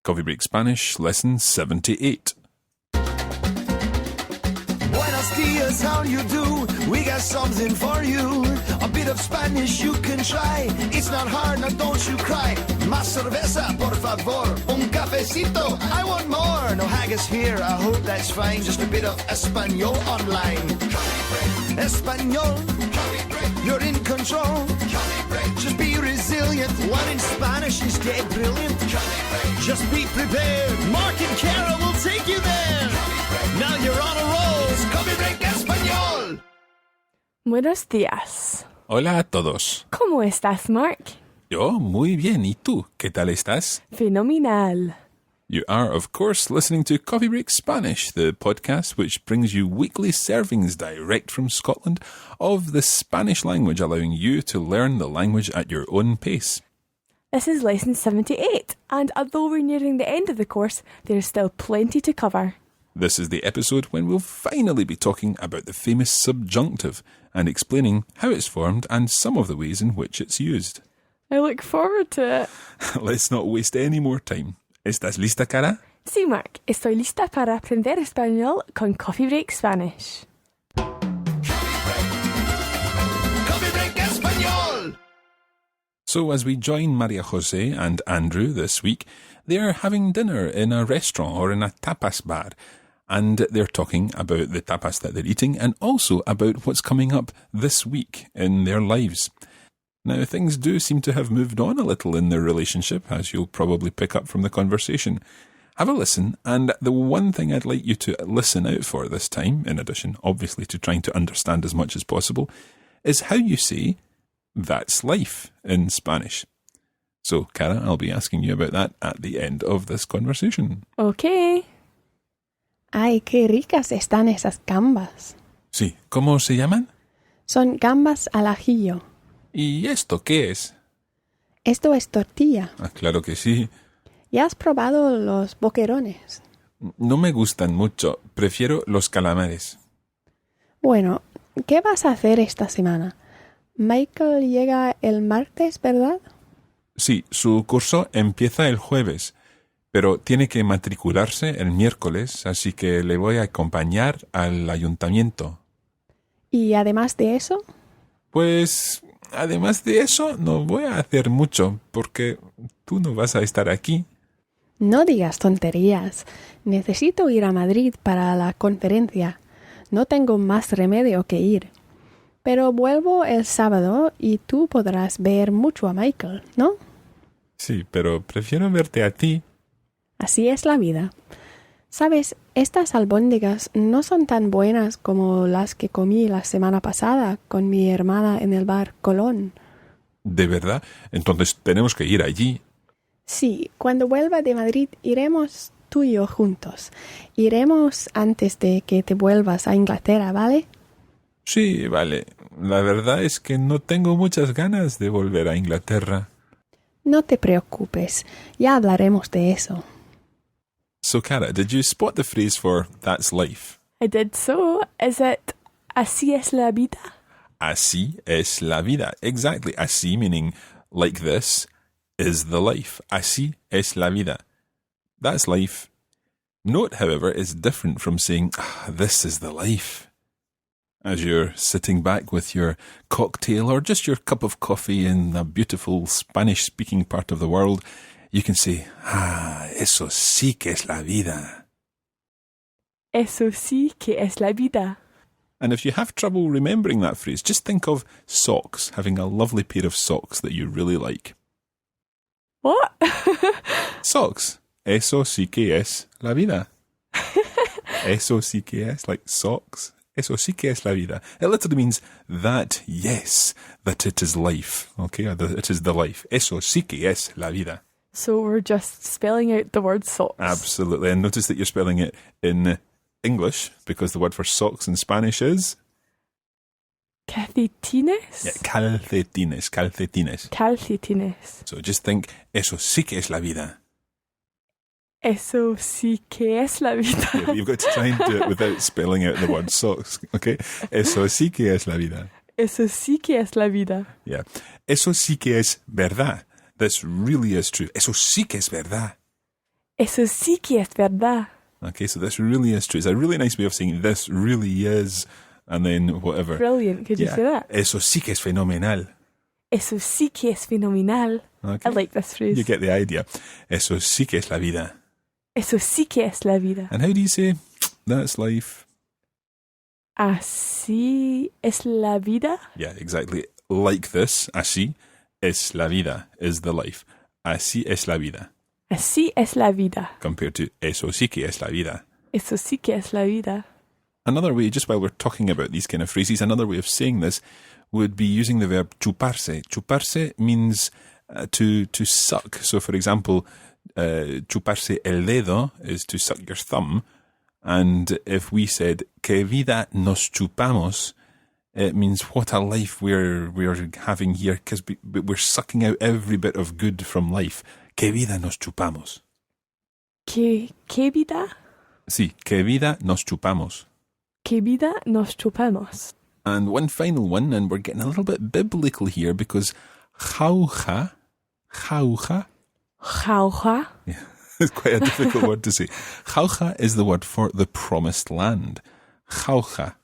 Coffee Break Spanish, Lesson 78. Buenos dias, how you do? We got something for you. A bit of Spanish you can try. It's not hard, now don't you cry. Más cerveza, por favor. Un cafecito, I want more. No haggis here, I hope that's fine. Just a bit of Espanol online. Espanol, you're in control. Just be resilient. One in Spanish is dead brilliant. Just be prepared. Mark and Kara will take you there. Now you're on a roll. It's Coffee Break Español. Buenos días. Hola a todos. ¿Cómo estás, Mark? Yo muy bien. ¿Y tú? ¿Qué tal estás? Fenomenal. You are, of course, listening to Coffee Break Spanish, the podcast which brings you weekly servings direct from Scotland of the Spanish language, allowing you to learn the language at your own pace. This is lesson 78, and although we're nearing the end of the course, there's still plenty to cover. This is the episode when we'll finally be talking about the famous subjunctive and explaining how it's formed and some of the ways in which it's used. I look forward to it. Let's not waste any more time. ¿Estás lista, Cara? Sí, Mark, estoy lista para aprender español con Coffee Break Spanish. Coffee Break Español. So as we join Maria Jose and Andrew this week, they are having dinner in a restaurant or in a tapas bar, and they're talking about the tapas that they're eating and also about what's coming up this week in their lives. Now, things do seem to have moved on a little in their relationship, as you'll probably pick up from the conversation. Have a listen, and the one thing I'd like you to listen out for this time, in addition, obviously, to trying to understand as much as possible, is how you say, "That's life" in Spanish. So, Cara, I'll be asking you about that at the end of this conversation. Okay. ¡Ay, qué ricas están esas gambas! Sí, ¿cómo se llaman? Son gambas al ajillo. ¿Y esto qué es? Esto es tortilla. Ah, claro que sí. ¿Ya has probado los boquerones? No me gustan mucho. Prefiero los calamares. Bueno, ¿qué vas a hacer esta semana? Michael llega el martes, ¿verdad? Sí, su curso empieza el jueves, pero tiene que matricularse el miércoles, así que le voy a acompañar al ayuntamiento. ¿Y además de eso? Pues, además de eso, no voy a hacer mucho, porque tú no vas a estar aquí. No digas tonterías. Necesito ir a Madrid para la conferencia. No tengo más remedio que ir. Pero vuelvo el sábado y tú podrás ver mucho a Michael, ¿no? Sí, pero prefiero verte a ti. Así es la vida. Sabes, estas albóndigas no son tan buenas como las que comí la semana pasada con mi hermana en el bar Colón. ¿De verdad? Entonces tenemos que ir allí. Sí, cuando vuelva de Madrid iremos tú y yo juntos. Iremos antes de que te vuelvas a Inglaterra, ¿vale? Sí, vale. La verdad es que no tengo muchas ganas de volver a Inglaterra. No te preocupes, ya hablaremos de eso. So, Cara, did you spot the phrase for "that's life"? I did so. Is it así es la vida? Así es la vida. Exactly. Así meaning like this is the life. Así es la vida. That's life. Note, however, is different from saying, this is the life. As you're sitting back with your cocktail or just your cup of coffee in a beautiful Spanish-speaking part of the world, you can say, eso sí que es la vida. Eso sí que es la vida. And if you have trouble remembering that phrase, just think of socks, having a lovely pair of socks that you really like. What? Socks. Eso sí que es la vida. Eso sí que es, like socks. Eso sí que es la vida. It literally means that, yes, that it is life. Okay, it is the life. Eso sí que es la vida. So we're just spelling out the word socks. Absolutely. And notice that you're spelling it in English because the word for socks in Spanish is... Calcetines? Yeah, calcetines. Calcetines. So just think, eso sí que es la vida. Eso sí que es la vida. Yeah, you've got to try and do it without spelling out the word socks, okay? Eso sí que es la vida. Eso sí que es la vida. Yeah. Eso sí que es verdad. This really is true. Eso sí que es verdad. Eso sí que es verdad. Okay, so this really is true. It's a really nice way of saying this really is, and then whatever. Brilliant. Could you say that? Eso sí que es fenomenal. Eso sí que es fenomenal. Okay. I like this phrase. You get the idea. Eso sí que es la vida. Eso sí que es la vida. And how do you say that's life? Así es la vida. Yeah, exactly. Like this, así es la vida, is the life. Así es la vida. Así es la vida. Compared to eso sí que es la vida. Eso sí que es la vida. Another way, just while we're talking about these kind of phrases, another way of saying this would be using the verb chuparse. Chuparse means to suck. So, for example, chuparse el dedo is to suck your thumb. And if we said, que vida nos chupamos, it means what a life we're having here, because we're sucking out every bit of good from life. Que vida nos chupamos. ¿Qué vida? Sí, que vida nos chupamos. ¿Qué vida nos chupamos? And one final one, and we're getting a little bit biblical here, because jauja, Jauja. yeah, it's quite a difficult word to say. Jauja is the word for the promised land. Jauja.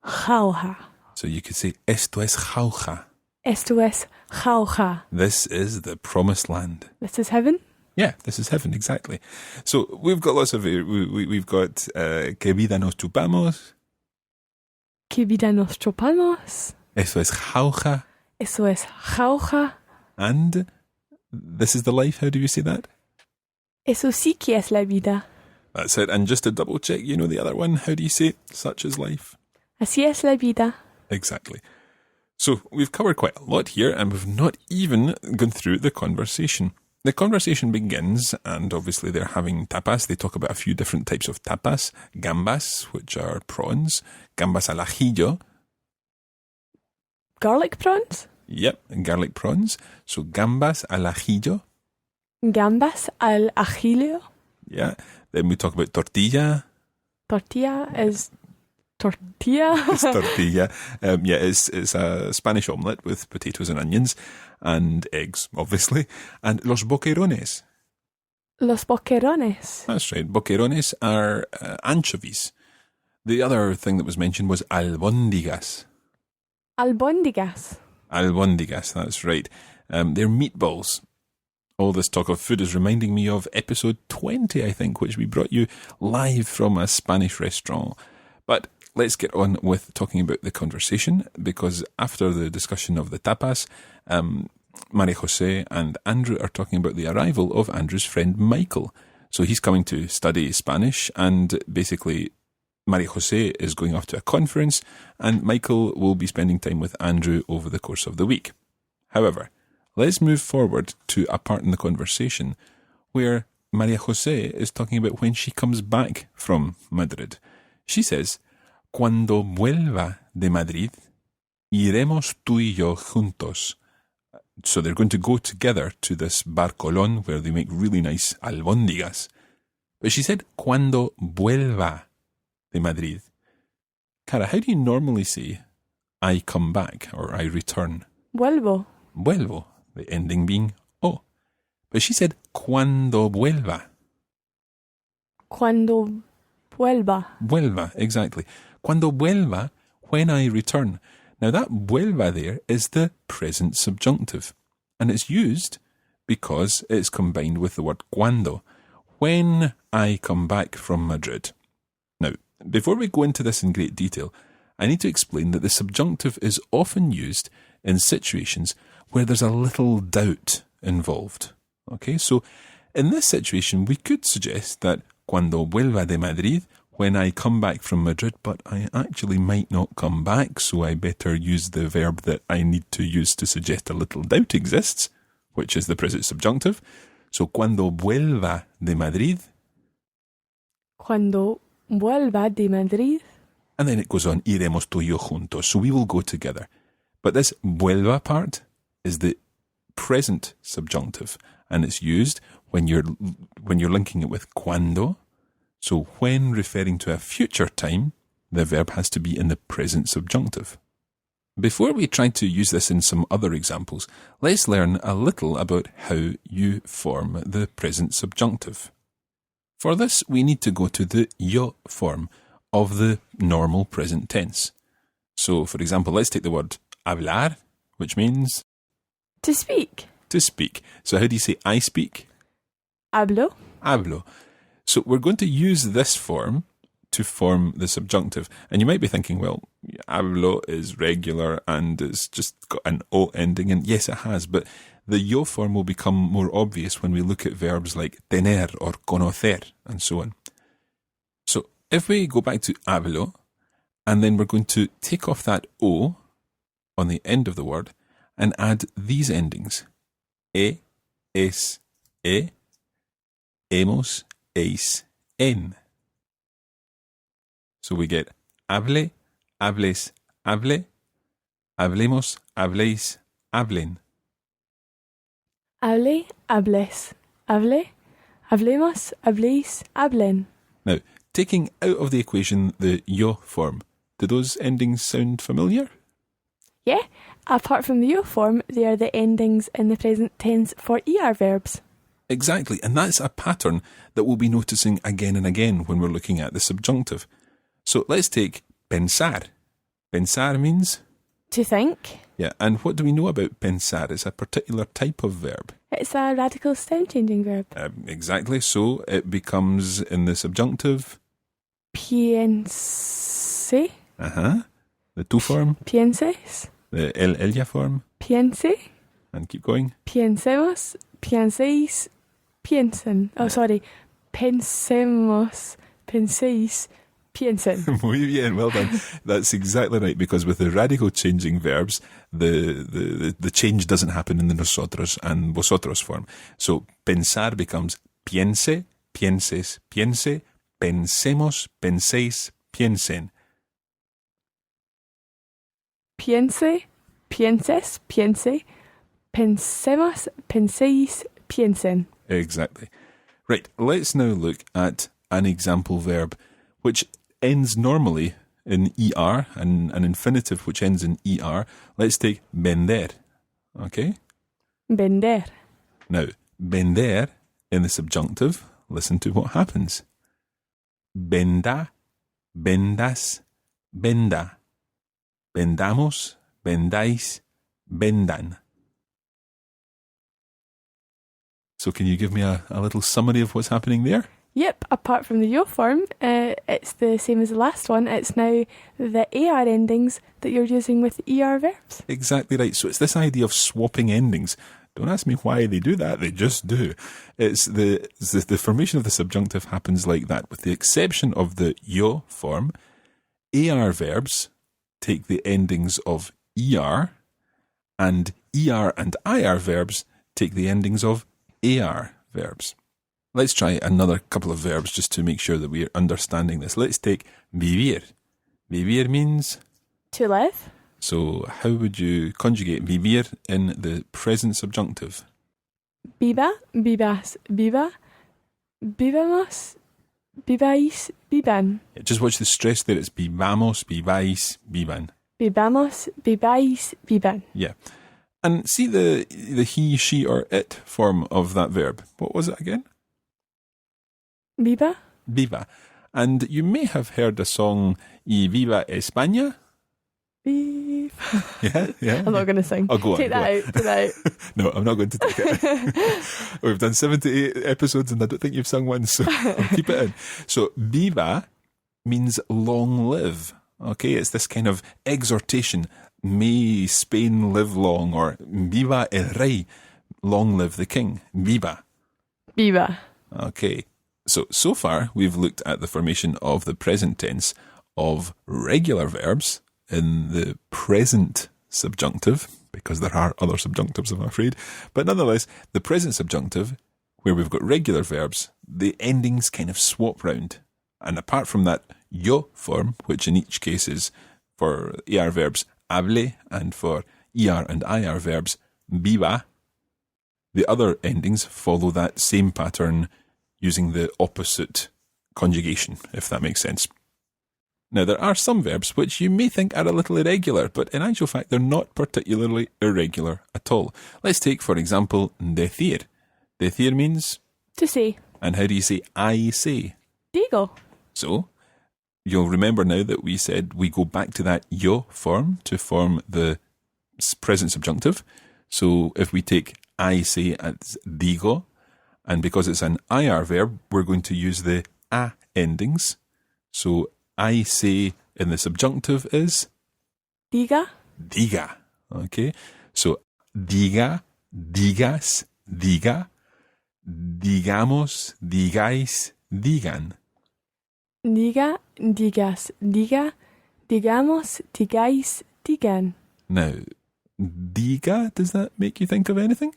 Jauja. So you could say, esto es jauja. Esto es jauja. This is the promised land. This is heaven? Yeah, this is heaven, exactly. So we've got lots of, we've got que vida nos chupamos. ¿Qué vida nos chupamos? Eso es jauja. Eso es jauja. And this is the life. How do you say that? Eso sí que es la vida. That's it. And just to double check, you know the other one. How do you say such is life? Así es la vida. Exactly. So we've covered quite a lot here, and we've not even gone through the conversation. The conversation begins, and obviously they're having tapas. They talk about a few different types of tapas. Gambas, which are prawns. Gambas al ajillo. Garlic prawns? Yep, garlic prawns. So gambas al ajillo. Gambas al ajillo. Yeah. Then we talk about tortilla. Tortilla is tortilla. It's tortilla. Yeah, it's a Spanish omelette with potatoes and onions and eggs, obviously. And los boquerones. Los boquerones. That's right. Boquerones are anchovies. The other thing that was mentioned was albóndigas. Albóndigas. Albóndigas, that's right. They're meatballs. All this talk of food is reminding me of episode 20, I think, which we brought you live from a Spanish restaurant. But let's get on with talking about the conversation, because after the discussion of the tapas, Maria Jose and Andrew are talking about the arrival of Andrew's friend Michael. So he's coming to study Spanish, and basically Maria Jose is going off to a conference, and Michael will be spending time with Andrew over the course of the week. However, let's move forward to a part in the conversation where Maria Jose is talking about when she comes back from Madrid. She says, Cuando vuelva de Madrid, iremos tú y yo juntos. So they're going to go together to this Bar Colón where they make really nice albóndigas. But she said, Cuando vuelva de Madrid. Cara, how do you normally say, I come back or I return? Vuelvo. Vuelvo, the ending being O. But she said, Cuando vuelva. Cuando vuelva. Vuelva, exactly. Cuando vuelva, when I return. Now that vuelva there is the present subjunctive, and it's used because it's combined with the word cuando. When I come back from Madrid. Now, before we go into this in great detail, I need to explain that the subjunctive is often used in situations where there's a little doubt involved. Okay, so in this situation, we could suggest that cuando vuelva de Madrid, when I come back from Madrid, but I actually might not come back, so I better use the verb that I need to use to suggest a little doubt exists, which is the present subjunctive. So, cuando vuelva de Madrid. Cuando vuelva de Madrid. And then it goes on, iremos tú y yo juntos, so we will go together. But this vuelva part is the present subjunctive, and it's used when you're linking it with cuando. So when referring to a future time, the verb has to be in the present subjunctive. Before we try to use this in some other examples, let's learn a little about how you form the present subjunctive. For this, we need to go to the yo form of the normal present tense. So, for example, let's take the word hablar, which means To speak. to speak. So how do you say I speak? Hablo. Hablo. So we're going to use this form to form the subjunctive. And you might be thinking, well, hablo is regular and it's just got an O ending. And yes, it has. But the yo form will become more obvious when we look at verbs like tener or conocer and so on. So if we go back to hablo, and then we're going to take off that O on the end of the word and add these endings. E, es, e, hemos, eis, en. So we get hable, hables, hable, hablemos, habléis, hablen. Hable, hables. Hable, hablemos, habléis, hablen. Now, taking out of the equation the yo form, do those endings sound familiar? Yeah, apart from the yo form, they are the endings in the present tense for ER verbs. Exactly, and that's a pattern that we'll be noticing again and again when we're looking at the subjunctive. So let's take pensar. Pensar means? To think. Yeah, and what do we know about pensar? It's a particular type of verb. It's a radical stem changing verb. Exactly, so it becomes in the subjunctive. Piense. The tu form, Pienses. the ella form, Piense. and keep going. Piensemos. Pienséis. Piensen. Oh, sorry. Pensemos. Penséis. Piensen. Muy bien, well done. That's exactly right, because with the radical changing verbs, the change doesn't happen in the nosotros and vosotros form. So pensar becomes piense, pienses, piense, pensemos, penséis, piensen. Piense. Pienses. Piense. Pensemos. Penséis. Piensen. Exactly. Right, let's now look at an example verb which ends normally in ER, and an infinitive which ends in ER. Let's take vender. Okay? Vender. Now, vender in the subjunctive, listen to what happens. Venda, vendas, venda. Vendamos, vendáis, vendan. So can you give me a little summary of what's happening there? Yep, apart from the yo form, it's the same as the last one. It's now the AR endings that you're using with ER verbs. Exactly right. So it's this idea of swapping endings. Don't ask me why they do that, they just do. It's the formation of the subjunctive happens like that. With the exception of the yo form, AR verbs take the endings of ER, and ER and IR verbs take the endings of AR verbs. Let's try another couple of verbs just to make sure that we're understanding this. Let's take vivir. Vivir means? To live. So how would you conjugate vivir in the present subjunctive? Viva, vivas, viva, vivamos, viváis, vivan. Just watch the stress there. It's vivamos, viváis, vivan. Vivamos, viváis, vivan. Yeah. And see the he, she, or it form of that verb. What was it again? Viva. Viva. And you may have heard a song, Y Viva España. Viva. Yeah. I'm not going to sing. Oh, go on, Take go that out. Take that out. No, I'm not going to take it. We've done 78 episodes and I don't think you've sung one, so I'll keep it in. So, viva means long live. Okay, it's this kind of exhortation. May Spain live long, or viva el rey, long live the king. Viva. Viva. Okay, so far we've looked at the formation of the present tense of regular verbs in the present subjunctive, because there are other subjunctives, I'm afraid. But nonetheless, the present subjunctive, where we've got regular verbs, the endings kind of swap round. And apart from that yo form, which in each case is for ER verbs hable, and for ER and IR verbs viva, the other endings follow that same pattern using the opposite conjugation, if that makes sense. Now, there are some verbs which you may think are a little irregular, but in actual fact, they're not particularly irregular at all. Let's take, for example, decir. Decir means? To say. And how do you say I say? Digo. So, you'll remember now that we said we go back to that yo form to form the present subjunctive. So, if we take I say as digo, and because it's an IR verb, we're going to use the a endings. So, I say in the subjunctive is Diga. diga. Okay? So, diga, digas, diga, digamos, digáis, digan. Diga, digas, diga, digamos, digáis, digan. Now, diga, does that make you think of anything?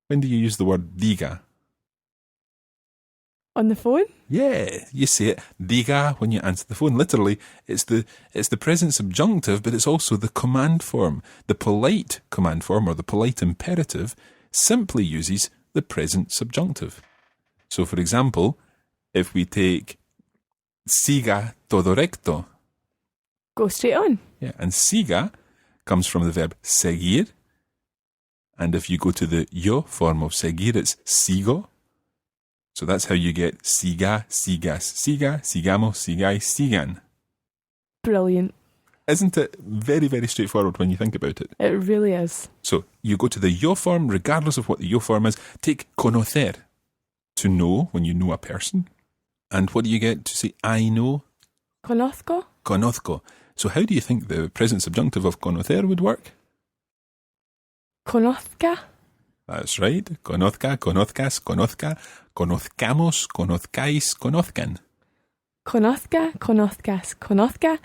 When do you use the word diga? On the phone? Yeah, you say it, diga, when you answer the phone. Literally, it's the present subjunctive, but it's also the command form. The polite command form, or the polite imperative, simply uses the present subjunctive. So, for example, if we take siga todo recto, Go straight on. yeah, and siga comes from the verb seguir, and if you go to the yo form of seguir, it's sigo. So that's how you get siga, sigas, siga, sigamos, sigáis, sigan. Brilliant. Isn't it very, very straightforward when you think about it? It really is. So you go to the yo form, regardless of what the yo form is. Take conocer, to know, when you know a person. And what do you get to say I know? Conozco. Conozco. So how do you think the present subjunctive of conocer would work? Conozca. That's right. Conozca, conozcas, conozca, conozcamos, conozcáis, conozcan. Conozca, conozcas, conozca,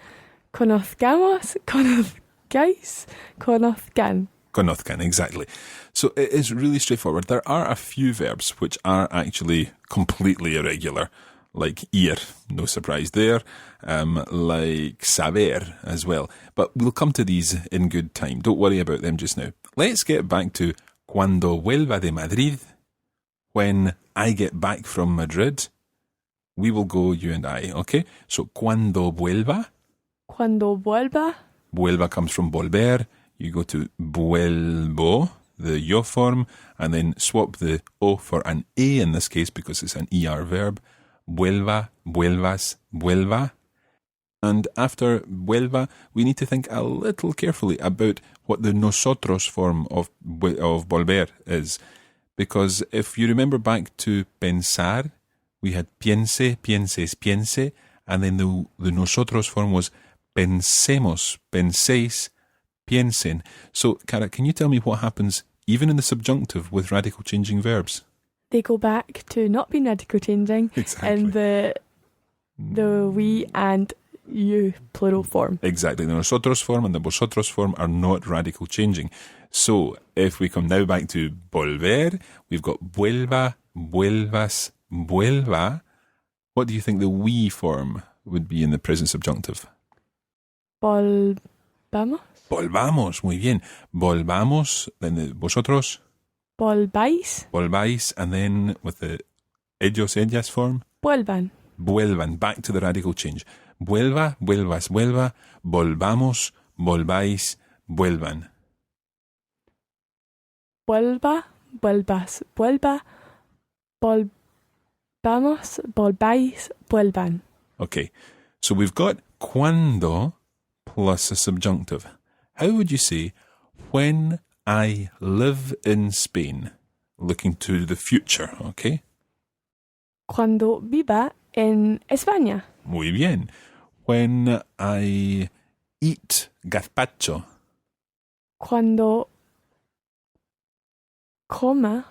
conozcamos, conozcáis, conozcan. Conozcan, exactly. So it is really straightforward. There are a few verbs which are actually completely irregular, like ir, no surprise there, like saber as well. But we'll come to these in good time. Don't worry about them just now. Let's get back to cuando vuelva de Madrid. When I get back from Madrid, we will go, you and I, okay? So cuando vuelva. Cuando vuelva. Vuelva comes from volver. You go to vuelvo, the yo form, and then swap the o for an a in this case because it's an er verb. Vuelva, vuelvas, vuelva. And after vuelva, we need to think a little carefully about what the nosotros form of volver is. Because if you remember back to pensar, we had piense, pienses, piense, and then the nosotros form was pensemos, penséis, piensen. So, Cara, can you tell me what happens even in the subjunctive with radical changing verbs? They go back to not being radical changing Exactly. in the we and you plural form. Exactly. The nosotros form and the vosotros form are not radical changing. So, if we come now back to volver, we've got vuelva, vuelvas, vuelva. What do you think the we form would be in the present subjunctive? Volvamos. Volvamos, muy bien. Volvamos, then the vosotros, Volváis. volváis, and then with the ellos, ellas form, Vuelvan. vuelvan, back to the radical change. Vuelva, vuelvas, vuelva, volvamos, volváis, vuelvan. Vuelva. Vuelvas. Vuelva. Volvamos. Volváis. Vuelvan. Okay, so we've got cuando plus a subjunctive. How would you say, when I live in Spain? Looking to the future, okay? Cuando viva en España. Muy bien. When I eat gazpacho. Cuando coma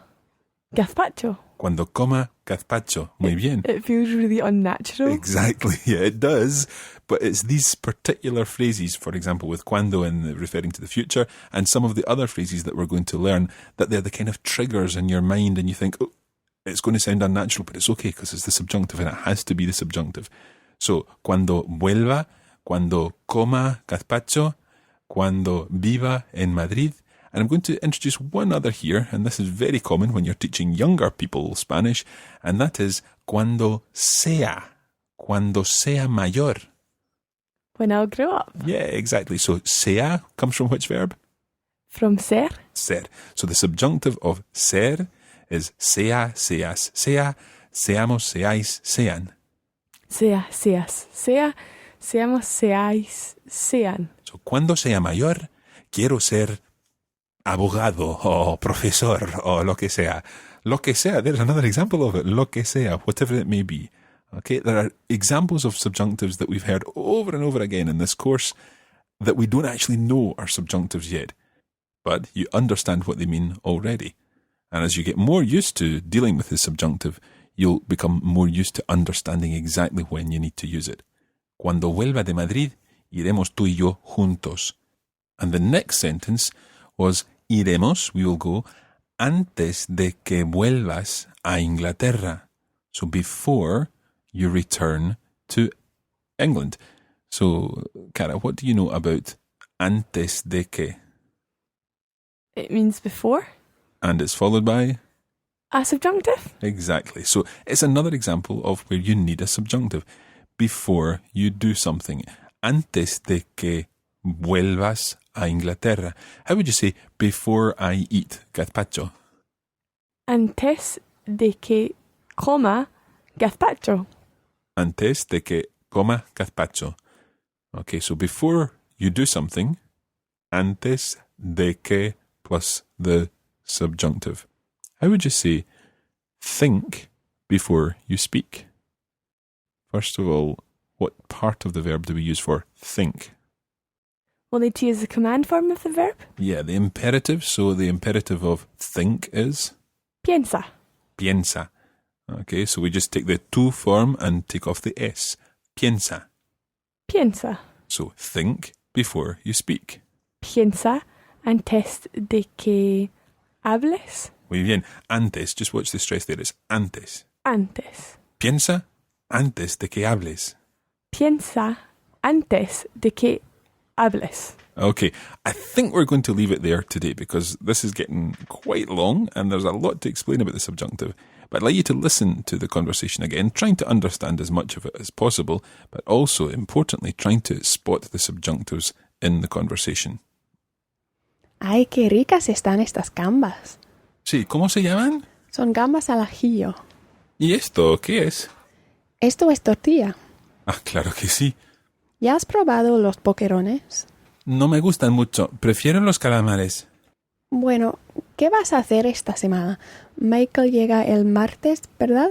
gazpacho. Cuando coma gazpacho. Muy bien. It feels really unnatural. Exactly, yeah, it does. But it's these particular phrases, for example, with cuando and referring to the future, and some of the other phrases that we're going to learn, that they're the kind of triggers in your mind, and you think, oh, it's going to sound unnatural, but it's okay because it's the subjunctive, and it has to be the subjunctive. So, cuando vuelva, cuando coma gazpacho, cuando viva en Madrid. And I'm going to introduce one other here, and this is very common when you're teaching younger people Spanish, and that is cuando sea mayor. When I'll grow up. Yeah, exactly. So sea comes from which verb? From ser. Ser. So the subjunctive of ser is sea, seas, sea, seamos, seáis, sean. Sea, seas, sea, seamos, seáis, sean. So, cuando sea mayor, quiero ser abogado o profesor o lo que sea. Lo que sea, there's another example of it. Lo que sea, whatever it may be. Okay, there are examples of subjunctives that we've heard over and over again in this course that we don't actually know are subjunctives yet. But you understand what they mean already. And as you get more used to dealing with the subjunctive, you'll become more used to understanding exactly when you need to use it. Cuando vuelva de Madrid, iremos tú y yo juntos. And the next sentence was iremos, we will go, antes de que vuelvas a Inglaterra. So before you return to England. So, Cara, what do you know about antes de que? It means before. And it's followed by? A subjunctive. Exactly. So it's another example of where you need a subjunctive before you do something. Antes de que vuelvas a Inglaterra. How would you say before I eat gazpacho? Antes de que coma gazpacho. Antes de que coma gazpacho. Okay, so before you do something, antes de que plus the subjunctive. How would you say think before you speak? First of all, what part of the verb do we use for think? We'll need to use the command form of the verb. Yeah, the imperative. So the imperative of think is? Piensa. Piensa. Okay, so we just take the tu form and take off the S. Piensa. Piensa. So think before you speak. Piensa antes de que hables. Muy bien. Antes, just watch the stress there. It's antes. Antes. Piensa antes de que hables. Piensa antes de que hables. Okay, I think we're going to leave it there today because this is getting quite long and there's a lot to explain about the subjunctive. But I'd like you to listen to the conversation again, trying to understand as much of it as possible, but also, importantly, trying to spot the subjunctives in the conversation. ¡Ay, qué ricas están estas gambas! Sí, ¿cómo se llaman? Son gambas al ajillo. ¿Y esto qué es? Esto es tortilla. Ah, claro que sí. ¿Ya has probado los boquerones? No me gustan mucho, prefiero los calamares. Bueno, ¿qué vas a hacer esta semana? Michael llega el martes, ¿verdad?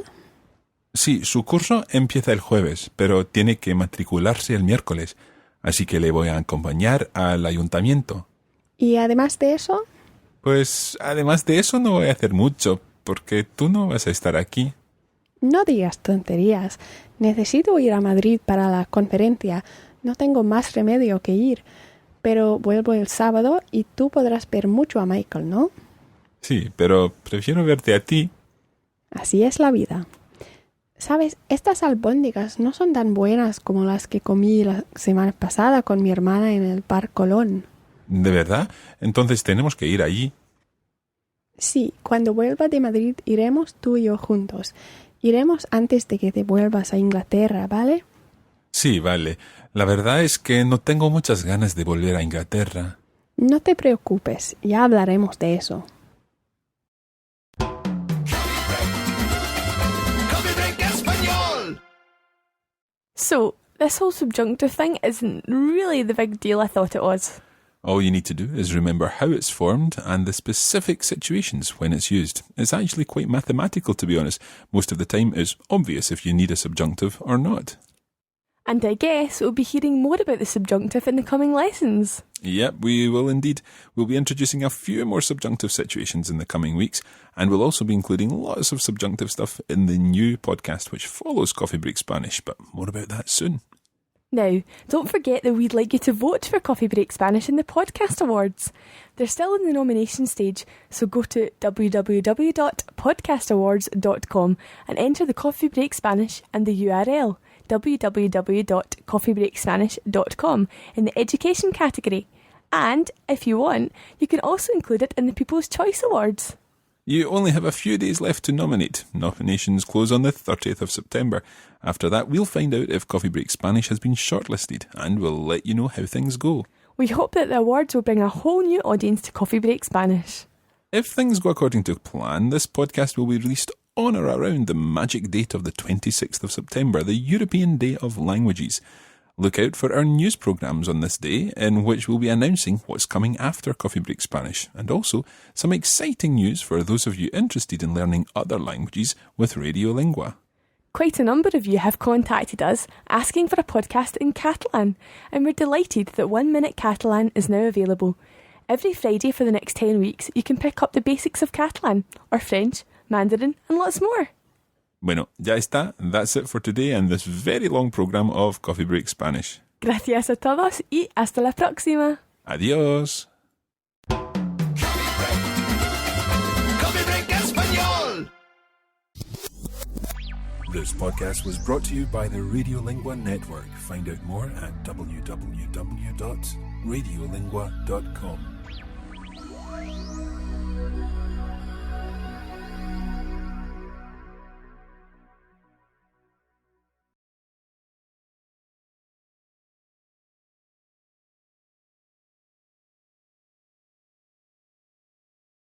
Sí, su curso empieza el jueves, pero tiene que matricularse el miércoles, así que le voy a acompañar al ayuntamiento. ¿Y además de eso? Pues además de eso no voy a hacer mucho, porque tú no vas a estar aquí. No digas tonterías. Necesito ir a Madrid para la conferencia. No tengo más remedio que ir. Pero vuelvo el sábado y tú podrás ver mucho a Michael, ¿no? Sí, pero prefiero verte a ti. Así es la vida. ¿Sabes? Estas albóndigas no son tan buenas como las que comí la semana pasada con mi hermana en el Bar Colón. ¿De verdad? Entonces tenemos que ir allí. Sí, cuando vuelva de Madrid iremos tú y yo juntos. Iremos antes de que te vuelvas a Inglaterra, ¿vale? Sí, vale. La verdad es que no tengo muchas ganas de volver a Inglaterra. No te preocupes, ya hablaremos de eso. Coffee Break Español. So, this whole subjunctive thing isn't really the big deal I thought it was. All you need to do is remember how it's formed and the specific situations when it's used. It's actually quite mathematical, to be honest. Most of the time it's obvious if you need a subjunctive or not. And I guess we'll be hearing more about the subjunctive in the coming lessons. Yep, we will indeed. We'll be introducing a few more subjunctive situations in the coming weeks, and we'll also be including lots of subjunctive stuff in the new podcast which follows Coffee Break Spanish, but more about that soon. Now, don't forget that we'd like you to vote for Coffee Break Spanish in the Podcast Awards. They're still in the nomination stage, so go to www.podcastawards.com and enter the Coffee Break Spanish and the URL www.coffeebreakspanish.com in the Education category. And, if you want, you can also include it in the People's Choice Awards. You only have a few days left to nominate. Nominations close on the 30th of September. After that, we'll find out if Coffee Break Spanish has been shortlisted, and we'll let you know how things go. We hope that the awards will bring a whole new audience to Coffee Break Spanish. If things go according to plan, this podcast will be released on or around the magic date of the 26th of September, the European Day of Languages. Look out for our news programmes on this day, in which we'll be announcing what's coming after Coffee Break Spanish, and also some exciting news for those of you interested in learning other languages with Radiolingua. Quite a number of you have contacted us asking for a podcast in Catalan, and we're delighted that 1 Minute Catalan is now available. Every Friday for the next 10 weeks, you can pick up the basics of Catalan, or French, Mandarin, and lots more. Bueno, ya está. That's it for today and this very long program of Coffee Break Spanish. Gracias a todos y hasta la próxima. Adiós. Coffee Break Español. This podcast was brought to you by the Radiolingua Network. Find out more at www.radiolingua.com.